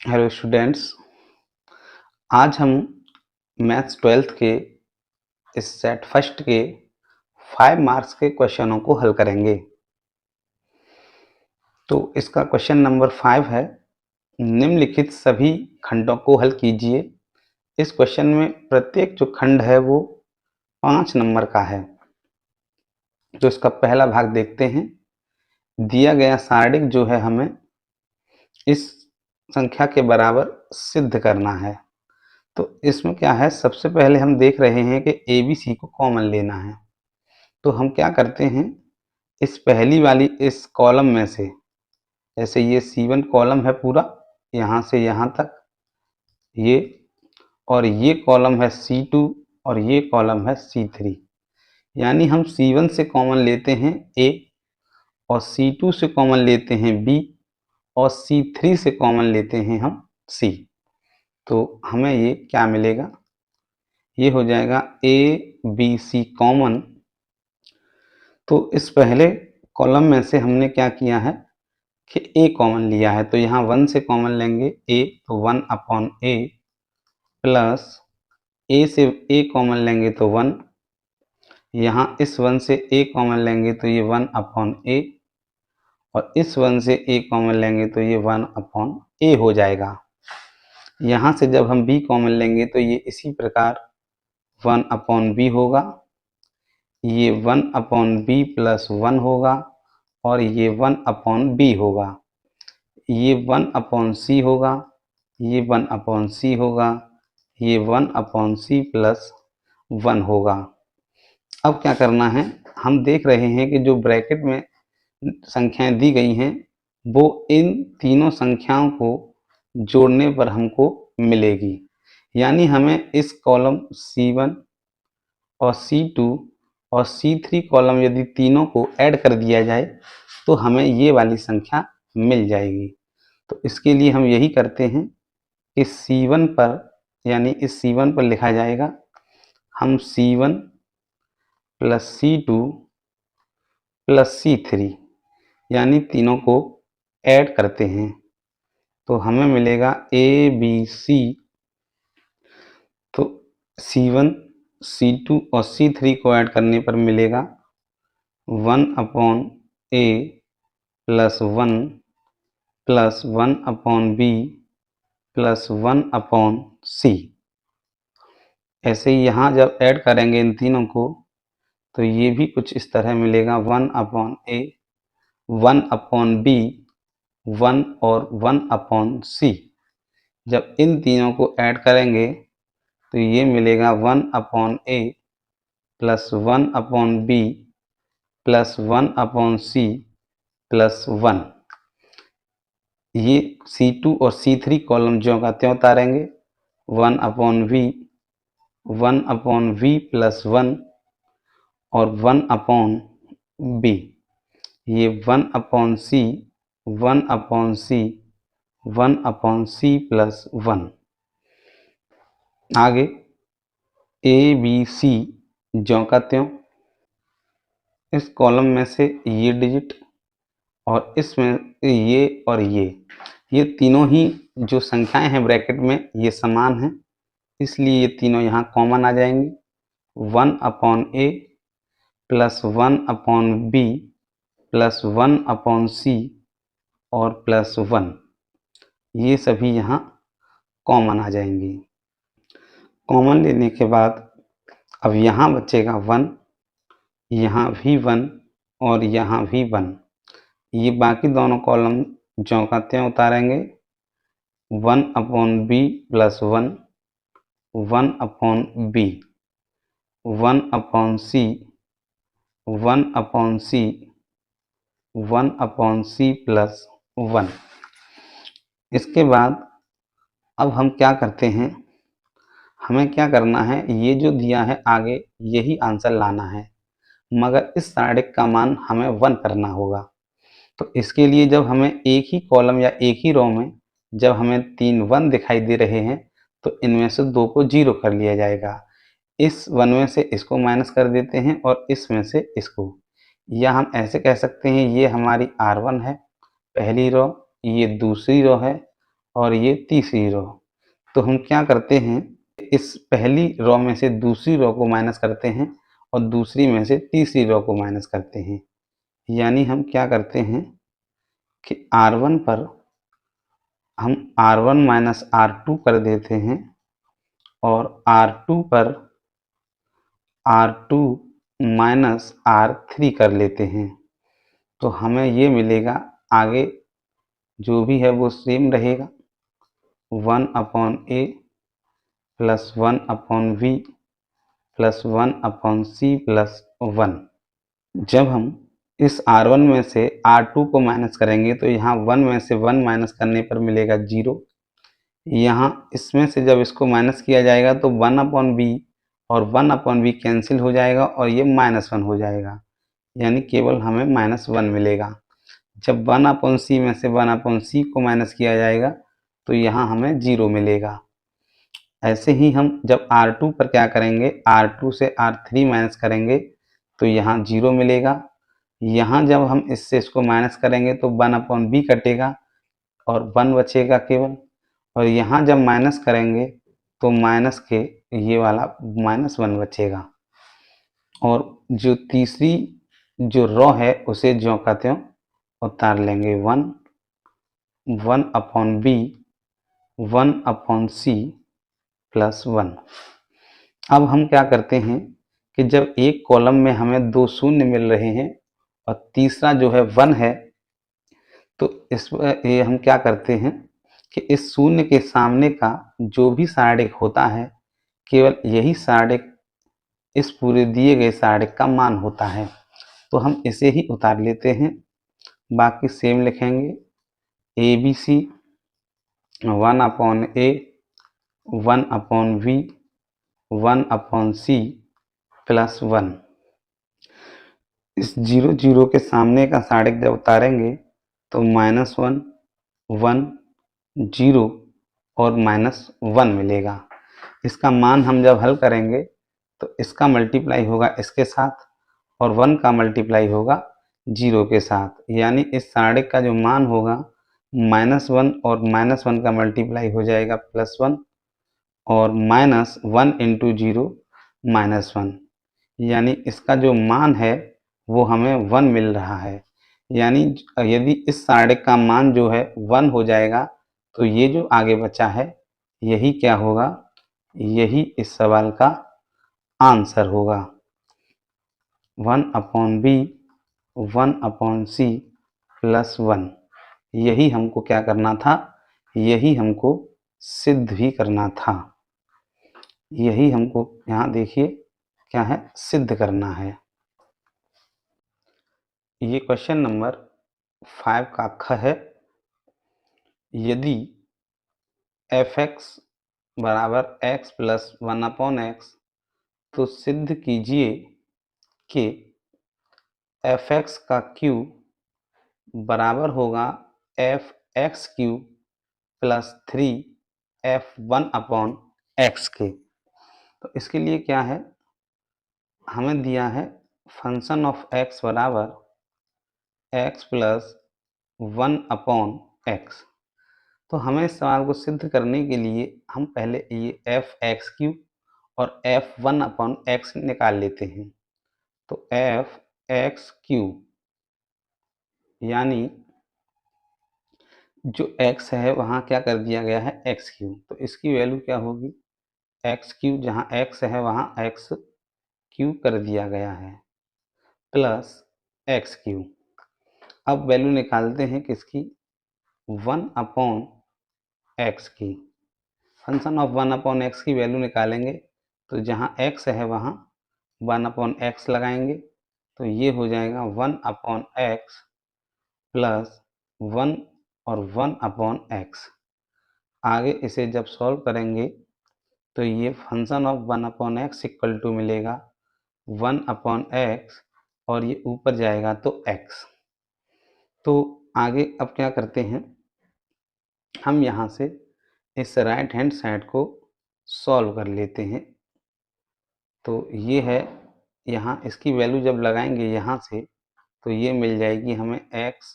Hello students. आज हम maths 12th के इस सेट फर्स्ट के 5 मार्क्स के क्वेश्चनों को हल करेंगे। तो इसका क्वेश्चन नंबर 5 है, निम्नलिखित सभी खंडों को हल कीजिए। इस क्वेश्चन में प्रत्येक जो खंड है वो 5 नंबर का है। तो इसका पहला भाग देखते हैं। दिया गया सारणिक जो है हमें इस संख्या के बराबर सिद्ध करना है। तो इसमें क्या है, सबसे पहले हम देख रहे हैं कि ABC को कॉमन लेना है। तो हम क्या करते हैं, इस पहली वाली इस कॉलम में से, जैसे ये C1 कॉलम है पूरा यहाँ से यहाँ तक ये, और ये कॉलम है C2 और ये कॉलम है C3। यानी हम C1 से कॉमन लेते हैं A और C2 से कॉमन लेते हैं B और C3 से कॉमन लेते हैं हम C। तो हमें ये क्या मिलेगा, ये हो जाएगा ABC कॉमन। तो इस पहले कॉलम में से हमने क्या किया है कि A कॉमन लिया है, तो यहाँ 1 से कॉमन लेंगे A, तो 1/A प्लस A से A कॉमन लेंगे तो 1, यहाँ इस 1 से A कॉमन लेंगे तो ये 1/A और इस 1 से A कॉमन लेंगे तो ये 1/A हो जाएगा। यहाँ से जब हम B कॉमन लेंगे तो ये इसी प्रकार 1/B होगा, ये 1/B प्लस 1 होगा और ये 1/B होगा, ये 1/C होगा, ये 1/C होगा, ये 1/C प्लस 1 होगा। अब क्या करना है, हम देख रहे हैं कि जो ब्रैकेट में संख्याएं दी गई हैं वो इन तीनों संख्याओं को जोड़ने पर हमको मिलेगी। यानी हमें इस कॉलम C1 और C2 और C3 कॉलम यदि तीनों को ऐड कर दिया जाए तो हमें ये वाली संख्या मिल जाएगी। तो इसके लिए हम यही करते हैं कि C1 पर, यानी इस C1 पर लिखा जाएगा, हम C1 plus C2 plus C3 यानी तीनों को ऐड करते हैं तो हमें मिलेगा ABC। तो C1 C2 और C3 को ऐड करने पर मिलेगा 1/A plus 1 plus 1/B plus 1/C। ऐसे ही यहाँ जब ऐड करेंगे इन तीनों को तो ये भी कुछ इस तरह मिलेगा 1/A 1/B 1 और 1/C। जब इन तीनों को ऐड करेंगे तो ये मिलेगा 1/A plus 1/B plus 1/C plus 1। ये C2 और C3 कॉलम ज्यों का त्यों उतारेंगे, 1/V 1/V प्लस 1 और 1/B, ये 1/C 1/C 1/C प्लस 1। आगे ABC ज्यों का त्यों, इस कॉलम में से ये डिजिट और इसमें ये और ये तीनों ही जो संख्याएं हैं ब्रैकेट में ये समान हैं, इसलिए ये तीनों यहाँ कॉमन आ जाएंगे। 1/A plus 1/B plus 1/C और प्लस 1, ये सभी यहाँ कॉमन आ जाएंगी। कॉमन लेने के बाद अब यहाँ बचेगा 1, यहाँ भी 1 और यहाँ भी 1। ये बाकी दोनों कॉलम ज्यों का त्यों उतारेंगे, 1/B plus 1 1/B 1/C 1/C 1/C plus 1। इसके बाद अब हम क्या करते हैं, हमें क्या करना है, ये जो दिया है आगे यही आंसर लाना है, मगर इस सारणिक का मान हमें 1 करना होगा। तो इसके लिए जब हमें एक ही कॉलम या एक ही रो में जब हमें 3 1 दिखाई दे रहे हैं तो इनमें से 2 को 0 कर लिया जाएगा। इस 1 में से इसको माइनस कर देते हैं और इसमें से इसको, या हम ऐसे कह सकते हैं ये हमारी R1 है पहली रो, ये दूसरी रो है और ये तीसरी रो। तो हम क्या करते हैं, इस पहली रो में से दूसरी रो को माइनस करते हैं और दूसरी में से तीसरी रो को माइनस करते हैं। यानी हम क्या करते हैं कि R1 पर हम R1 माइनस R2 कर देते हैं और R2 पर R2 माइनस R3 कर लेते हैं। तो हमें ये मिलेगा, आगे जो भी है वो सेम रहेगा, 1/A plus 1/V plus 1/C plus 1। जब हम इस R1 में से R2 को माइनस करेंगे तो यहाँ 1 में से 1 माइनस करने पर मिलेगा 0। यहाँ इसमें से जब इसको माइनस किया जाएगा तो 1/B और 1/V कैंसिल हो जाएगा और ये -1 हो जाएगा, यानी केवल हमें -1 मिलेगा। जब 1/C में से 1/C को माइनस किया जाएगा तो यहाँ हमें 0 मिलेगा। ऐसे ही हम जब R2 पर क्या करेंगे, R2 से R3 माइनस करेंगे तो यहाँ 0 मिलेगा। यहाँ जब हम इससे इसको माइनस करेंगे तो 1/B कटेगा और 1 बचेगा केवल। और यहाँ जब माइनस करेंगे तो माइनस के ये वाला -1 बचेगा। और जो तीसरी जो रो है उसे ज्यों का त्यों उतार लेंगे, 1/B 1/C प्लस 1। अब हम क्या करते हैं कि जब एक कॉलम में हमें 2 शून्य मिल रहे हैं और तीसरा जो है 1 है, तो इस ये हम क्या करते हैं कि इस शून्य के सामने का जो भी सारणिक होता है, केवल यही सारणिक इस पूरे दिए गए सारणिक का मान होता है। तो हम इसे ही उतार लेते हैं, बाकी सेम लिखेंगे, ABC 1/A 1/V 1/C plus 1। इस 0 0 के सामने का सारणिक जब उतारेंगे तो -1 1 0 और -1 मिलेगा। इसका मान हम जब हल करेंगे तो इसका मल्टीप्लाई होगा इसके साथ और 1 का मल्टीप्लाई होगा 0 के साथ, यानी इस सारणिक का जो मान होगा -1 और -1 का मल्टीप्लाई हो जाएगा +1 और -1 इंटू 0 -1, यानी इसका जो मान है वो हमें 1 मिल रहा है। यानी यदि इस सारणिक का मान जो है 1 हो जाएगा तो ये जो आगे बचा है यही क्या होगा, यही इस सवाल का आंसर होगा। 1/B 1/C प्लस 1, यही हमको क्या करना था, यही हमको सिद्ध भी करना था। यही हमको यहाँ देखिए क्या है, सिद्ध करना है। ये क्वेश्चन नंबर 5 का ख है। यदि f(x) बराबर x प्लस 1/x, तो सिद्ध कीजिए कि f(x) का क्यूब बराबर होगा f(x³ प्लस 3f(1/x) के। तो इसके लिए क्या है, हमें दिया है फंक्शन ऑफ x बराबर x प्लस 1/x। तो हमें इस सवाल को सिद्ध करने के लिए हम पहले ये f(x³ और f(1/x) निकाल लेते हैं। तो f(x³) यानी जो x है वहाँ क्या कर दिया गया है, x³, तो इसकी वैल्यू क्या होगी, x³, जहाँ x है वहाँ x³ कर दिया गया है प्लस x³। अब वैल्यू निकालते हैं किसकी, 1/x की। फंक्शन ऑफ 1/x की वैल्यू निकालेंगे तो जहाँ x है वहाँ 1/x लगाएंगे, तो ये हो जाएगा 1/x प्लस 1 और 1/x। आगे इसे जब सॉल्व करेंगे तो ये function of 1/x equal to मिलेगा 1/x और ये ऊपर जाएगा तो x। तो आगे अब क्या करते हैं, हम यहाँ से इस राइट हैंड साइड को सॉल्व कर लेते हैं। तो ये है, यहाँ इसकी वैल्यू जब लगाएंगे यहाँ से तो ये मिल जाएगी हमें x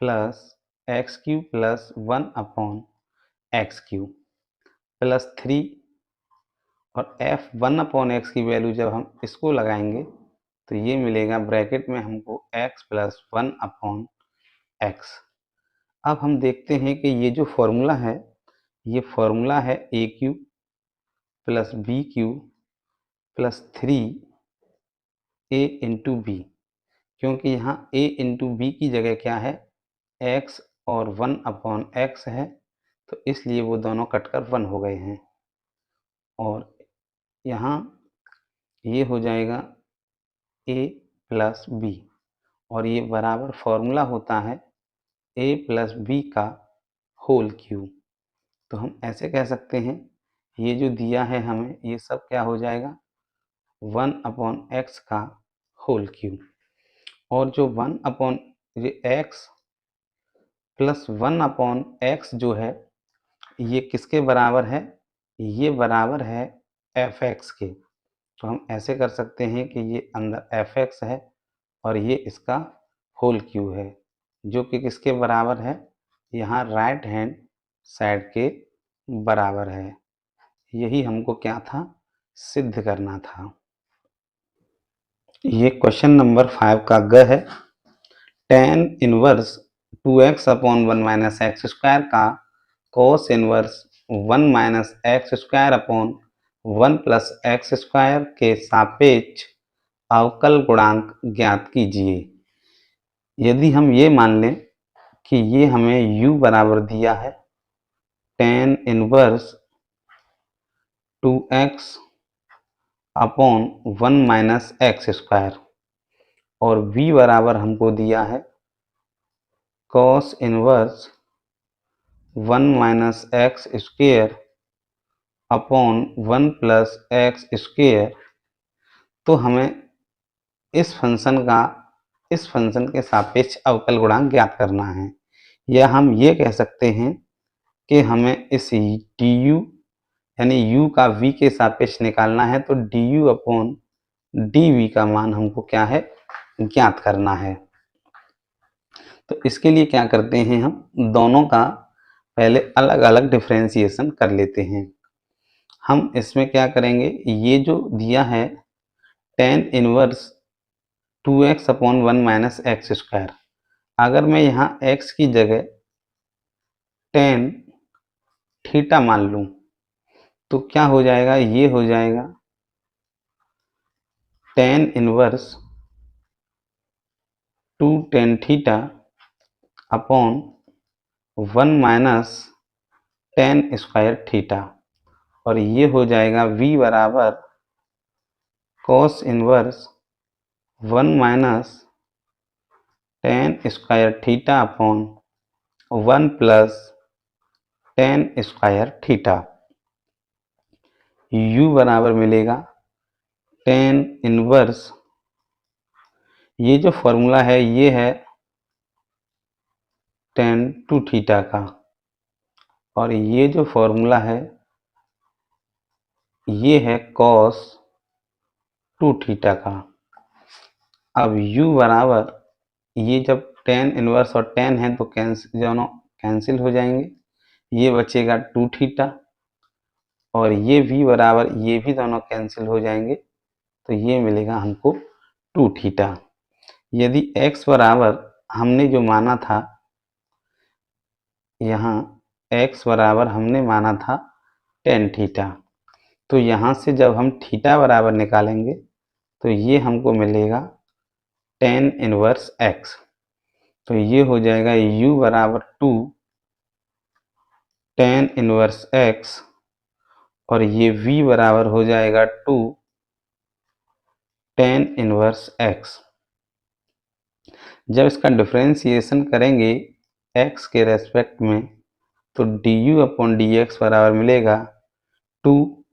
plus x cube plus 1/x³ plus 3 और एफ 1/x की वैल्यू जब हम इसको लगाएंगे तो ये मिलेगा ब्रैकेट में हमको x प्लस 1/x। अब हम देखते हैं कि ये जो फॉर्मूला है ये फॉर्मूला है a³ plus b³ plus 3a into B, क्योंकि यहाँ a इंटू बी की जगह क्या है x और 1/x है, तो इसलिए वो दोनों कटकर 1 हो गए हैं। और यहाँ ये हो जाएगा a प्लस बी और ये बराबर फॉर्मूला होता है a प्लस बी का होल क्यूब। तो हम ऐसे कह सकते हैं ये जो दिया है हमें ये सब क्या हो जाएगा 1/x का होल क्यूब। और जो 1/x प्लस 1/x जो है ये किसके बराबर है, ये बराबर है fx के। तो हम ऐसे कर सकते हैं कि ये अंदर fx है और ये इसका होल क्यूब है, जो कि किसके बराबर है, यहाँ राइट हैंड साइड के बराबर है। यही हमको क्या था, सिद्ध करना था। ये क्वेश्चन नंबर 5 का ग है। tan इनवर्स 2x/1 - x² का cos इनवर्स 1 - x² 1 + x² के सापेक्ष अवकल गुणांक ज्ञात कीजिए। यदि हम ये मान लें कि ये हमें u बराबर दिया है tan इनवर्स 2x/1 - x² और v बराबर हमको दिया है cos इनवर्स 1 - x² 1 + x², तो हमें इस फंक्शन के सापेक्ष अवकल गुणांक ज्ञात करना है। या हम ये कह सकते हैं कि हमें इस du यानी u का v के सापेक्ष निकालना है, तो du/dv का मान हमको क्या है, ज्ञात करना है। तो इसके लिए क्या करते हैं, हम दोनों का पहले अलग अलग डिफरेंशिएशन कर लेते हैं। हम इसमें क्या करेंगे, ये जो दिया है tan इनवर्स 2x/1 - x², अगर मैं यहाँ x की जगह tan थीटा मान लूँ तो क्या हो जाएगा, ये हो जाएगा tan inverse 2 tan theta 1 - tan² theta, और ये हो जाएगा v बराबर cos inverse 1 - tan² theta 1 + tan² theta. u बराबर मिलेगा tan इनवर्स, ये जो फॉर्मूला है ये है tan 2 थीटा का, और ये जो फॉर्मूला है ये है cos 2 थीटा का। अब u बराबर, ये जब tan इनवर्स और tan है तो दोनों कैंसिल हो जाएंगे, ये बचेगा 2 थीटा, और ये v बराबर ये भी दोनों कैंसिल हो जाएंगे, तो ये मिलेगा हमको 2 थीटा। यदि x बराबर हमने जो माना था, यहाँ x बराबर हमने माना था tan थीटा, तो यहाँ से जब हम थीटा बराबर निकालेंगे तो ये हमको मिलेगा tan इनवर्स x। तो ये हो जाएगा u बराबर 2 tan इनवर्स x, और ये v बराबर हो जाएगा 2 tan इनवर्स x। जब इसका डिफरेंशिएशन करेंगे x के रेस्पेक्ट में तो du/dx बराबर मिलेगा 2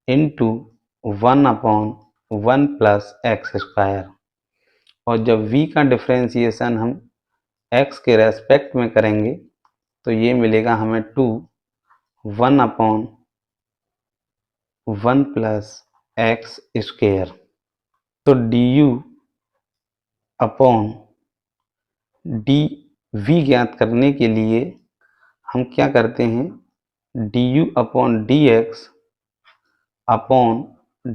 इंटू 1/1 + x², और जब v का डिफरेंशिएशन हम x के रेस्पेक्ट में करेंगे तो ये मिलेगा हमें 2 1/1 + x²। तो du/dy v ज्ञात करने के लिए हम क्या करते हैं, du upon dx upon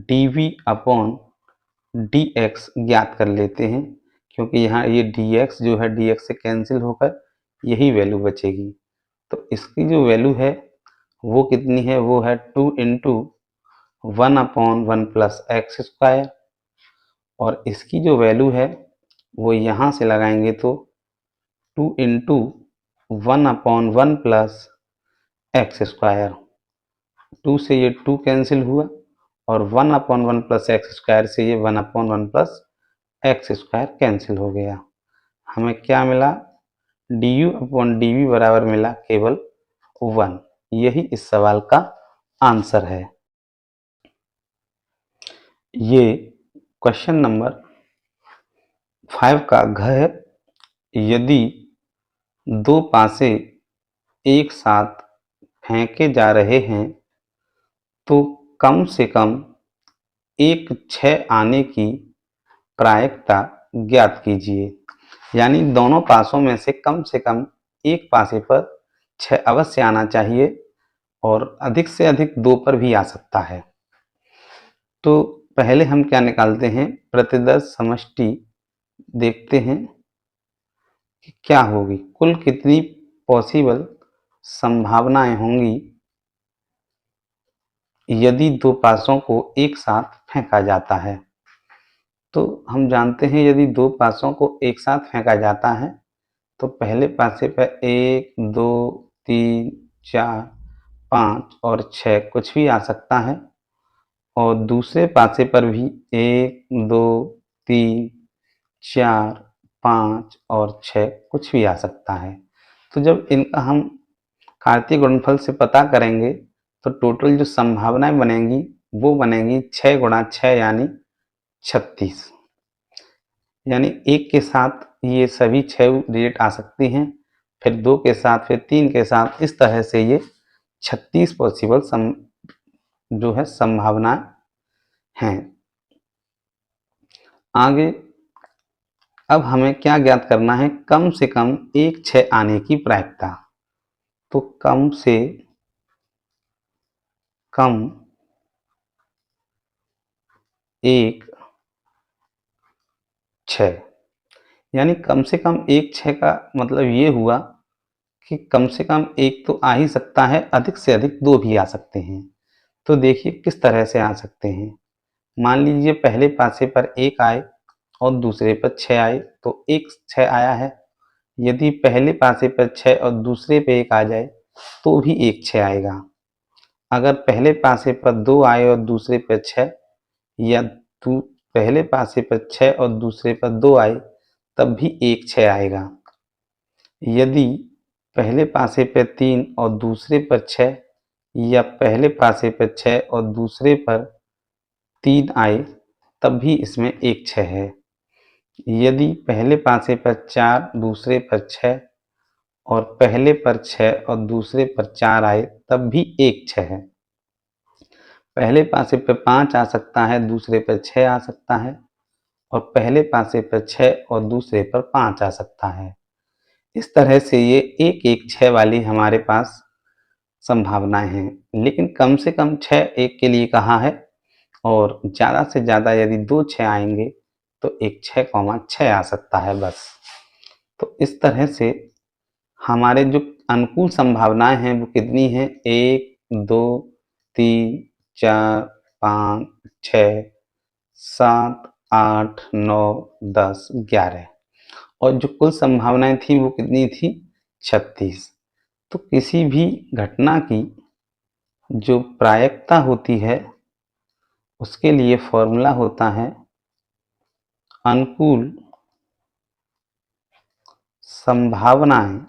dv upon dx ज्ञात कर लेते हैं, क्योंकि यहाँ ये dx जो है dx से कैंसिल होकर यही वैल्यू बचेगी। तो इसकी जो वैल्यू है वो कितनी है, वो है 2 इंटू 1/1 प्लस एक्स स्क्वायर, और इसकी जो वैल्यू है वो यहाँ से लगाएंगे तो 2 इंटू 1/1 प्लस एक्स स्क्वायर, 2 से ये 2 कैंसिल हुआ और 1/1 प्लस एक्स स्क्वायर से ये 1/1 प्लस एक्स स्क्वायर कैंसिल हो गया। हमें क्या मिला, du अपॉन dv बराबर मिला केवल 1। यही इस सवाल का आंसर है। ये क्वेश्चन नंबर 5 का घ है। यदि दो पासे एक साथ फेंके जा रहे हैं तो कम से कम एक 6 आने की प्रायिकता ज्ञात कीजिए। यानी दोनों पासों में से कम एक पासे पर 6 अवश्य आना चाहिए और अधिक से अधिक 2 पर भी आ सकता है। तो पहले हम क्या निकालते हैं, प्रतिदर्श समष्टि देखते हैं कि क्या होगी, कुल कितनी पॉसिबल संभावनाएं होंगी यदि दो पासों को एक साथ फेंका जाता है। तो हम जानते हैं यदि दो पासों को एक साथ फेंका जाता है तो पहले पासे पर 1 2 3 4 5 और 6 कुछ भी आ सकता है, और दूसरे पासे पर भी 1 2 3 4 5 और 6 कुछ भी आ सकता है। तो जब इनका हम कार्तीय गुणनफल से पता करेंगे तो टोटल जो संभावनाएं बनेंगी वो बनेंगी 6 गुणा 6 यानी 36। यानी एक के साथ ये सभी 6 डिजिट आ सकती हैं, फिर 2 के साथ, फिर 3 के साथ, इस तरह से ये 36 पॉसिबल जो है संभावना हैं। आगे अब हमें क्या ज्ञात करना है, कम से कम एक 6 आने की प्रायिकता। तो कम से कम एक 6, यानी कम से कम एक 6 का मतलब ये हुआ कि कम से कम एक तो आ ही सकता है, अधिक से अधिक 2 भी आ सकते हैं। तो देखिए किस तरह से आ सकते हैं। मान लीजिए पहले पासे पर 1 आए और दूसरे पर 6 आए तो एक 6 आया है। यदि पहले पासे पर 6 और दूसरे पे 1 आ जाए तो भी एक 6 आएगा। अगर पहले पासे पर 2 आए और दूसरे पर 6, या पहले पासे पर 6 और दूसरे पर 2 आए तब भी एक 6 आएगा। यदि पहले पासे पर 3 और दूसरे पर 6, या पहले पासे पर 6 और दूसरे पर 3 आए तब भी इसमें एक 6 है। यदि पहले पासे पर 4 दूसरे पर 6 और पहले पर 6 और दूसरे पर 4 आए तब भी एक 6 है। पहले पासे पर 5 आ सकता है, दूसरे पर 6 आ सकता है, और पहले पासे पर 6 और दूसरे पर 5 आ सकता है। इस तरह से ये एक एक 6 वाली हमारे पास संभावनाएं हैं, लेकिन कम से कम 6 एक के लिए कहा है, और ज़्यादा से ज़्यादा यदि 2 6 आएंगे तो एक 6,6 आ सकता है बस। तो इस तरह से हमारे जो अनुकूल संभावनाएं हैं वो कितनी हैं, 1 2 3 4 5 6 7 8 9 10 11, और जो कुल संभावनाएं थी वो कितनी थी, 36। तो किसी भी घटना की जो प्रायिकता होती है उसके लिए फॉर्मूला होता है अनुकूल संभावनाएं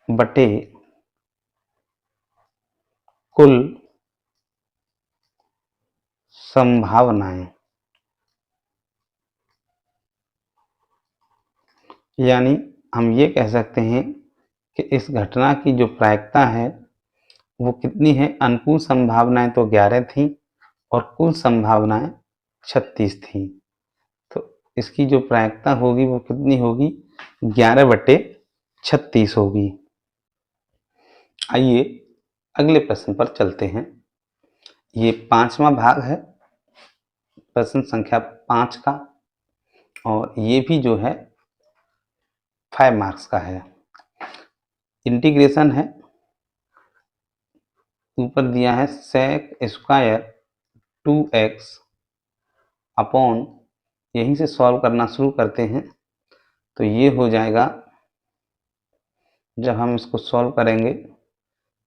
बटे कुल संभावनाएं। यानी हम ये कह सकते हैं कि इस घटना की जो प्रायिकता है वो कितनी है, अनुकूल संभावनाएं तो 11 थी और कुल संभावनाएं 36 थी। इसकी जो प्रायिकता होगी वो कितनी होगी, 11/36 होगी। आइए अगले प्रश्न पर चलते हैं। ये 5वां भाग है, प्रश्न संख्या 5 का, और ये भी जो है 5 मार्क्स का है। इंटीग्रेशन है, ऊपर दिया है sec स्क्वायर 2x अपॉन, यहीं से सॉल्व करना शुरू करते हैं। तो ये हो जाएगा, जब हम इसको सॉल्व करेंगे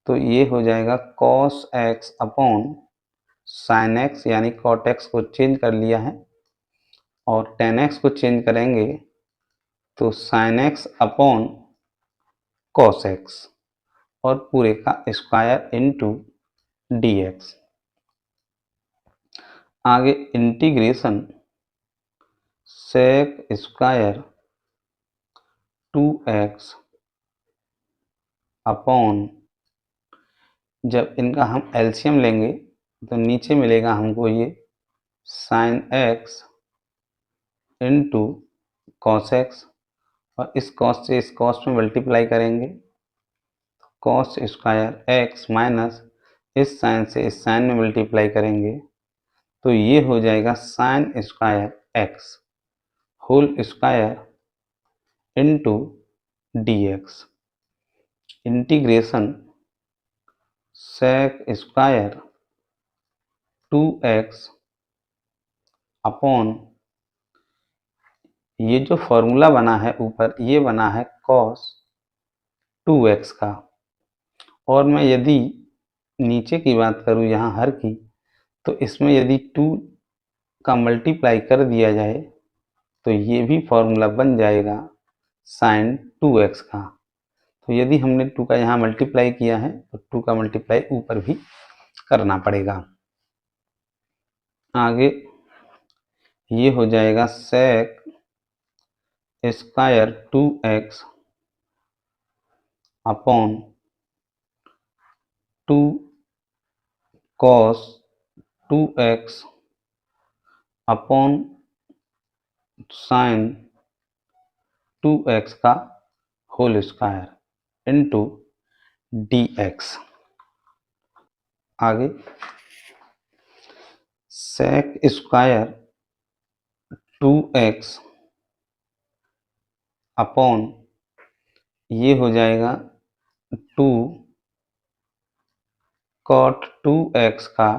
तो ये हो जाएगा cos x upon sin x, यानी cot x को चेंज कर लिया है, और tan x को चेंज करेंगे तो sin x upon cos x, और पूरे का स्क्वायर इनटू dx। आगे integration sec square 2x upon, जब इनका हम एलसीएम लेंगे तो नीचे मिलेगा हमको ये sin x into cos x, और इस कॉस से इस कॉस में मल्टीप्लाई करेंगे, कॉस स्क्वायर एक्स माइनस इस साइन से इस साइन में मल्टीप्लाई करेंगे तो ये हो जाएगा sine square x whole square into d x. Integration sec square 2x upon, ये जो फॉर्मूला बना है ऊपर, ये बना है cos 2x का, और मैं यदि नीचे की बात करूँ यहाँ हर की, तो इसमें यदि 2 का मल्टीप्लाई कर दिया जाए तो ये भी फॉर्मूला बन जाएगा sin 2x का। तो यदि हमने 2 का यहाँ मल्टीप्लाई किया है तो 2 का मल्टीप्लाई ऊपर भी करना पड़ेगा। आगे ये हो जाएगा sec square 2x upon 2 cos 2x upon sin 2x का होल स्क्वायर इनटू dx। आगे sec स्क्वायर 2x अपॉन, ये हो जाएगा 2 cot 2x का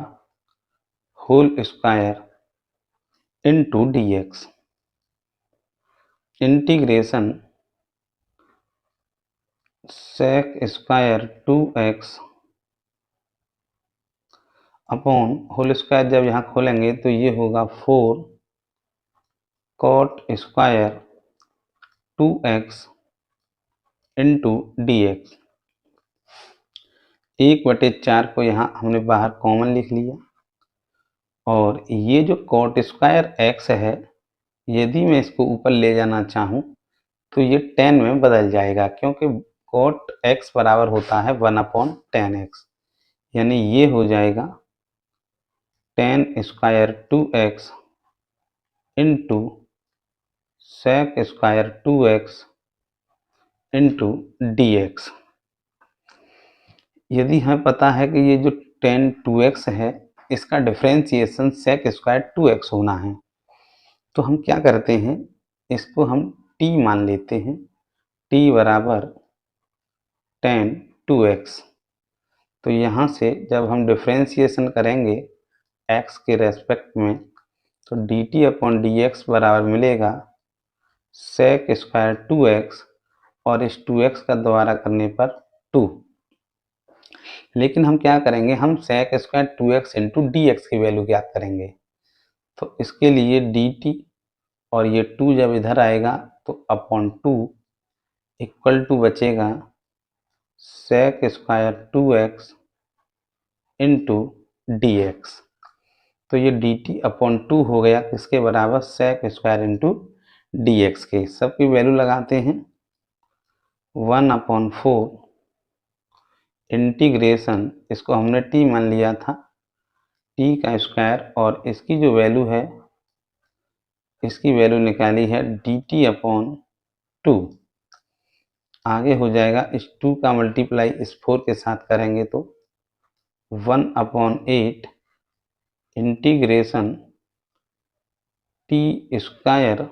whole square into dx। Integration sec square 2x upon whole square, जब यहाँ खोलेंगे तो ये होगा 4 cot square 2x into dx। 1/4 को यहाँ हमने बाहर कॉमन लिख लिया, और ये जो cot स्क्वायर x है, यदि मैं इसको ऊपर ले जाना चाहूँ तो ये tan में बदल जाएगा, क्योंकि cot x बराबर होता है 1/tan x, यानी ये हो जाएगा tan square 2x into sec square 2x into dx। यदि हमें पता है कि ये जो tan 2x है, इसका डिफरेंशिएशन sec स्क्वायर 2x होना है, तो हम क्या करते हैं, इसको हम t मान लेते हैं, t बराबर tan 2x। तो यहाँ से जब हम डिफरेंशिएशन करेंगे x के रेस्पेक्ट में, तो dt अपॉन dx बराबर मिलेगा sec स्क्वायर 2x, और इस 2x का दोबारा करने पर 2। लेकिन हम क्या करेंगे, हम sec square 2x into d x की वैल्यू ज्ञात करेंगे। तो इसके लिए dt, और ये 2 जब इधर आएगा तो अपॉन 2 इक्वल टू बचेगा sec square 2x into d x. तो ये dt अपॉन 2 हो गया किसके बराबर, sec square into d x के। सबकी वैल्यू लगाते हैं, 1/4 इंटीग्रेशन, इसको हमने t मान लिया था, t का स्क्वायर, और इसकी जो वैल्यू है इसकी वैल्यू निकाली है dt/2। आगे हो जाएगा, इस 2 का मल्टीप्लाई इस 4 के साथ करेंगे तो 1/8 integration t²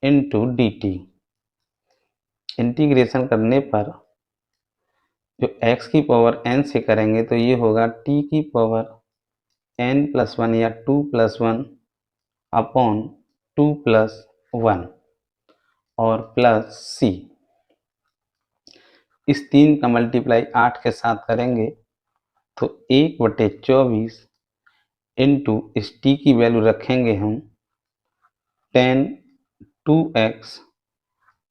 into dt। Integration करने पर जो x की पावर n से करेंगे तो ये होगा t की पावर n+1 या 2+1 अपॉन 2+1 और प्लस c। इस 3 का मल्टीप्लाई 8 के साथ करेंगे तो 1/24 इंटू इस t की वैल्यू रखेंगे हम 10 2x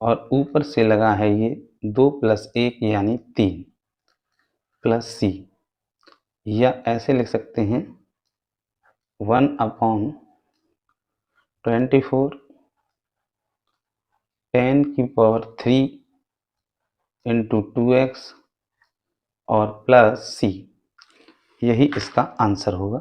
और ऊपर से लगा है ये 2 + 1 यानी 3 प्लस c, या ऐसे लिख सकते हैं 1/24 10³ इंटू 2x और प्लस c। यही इसका आंसर होगा।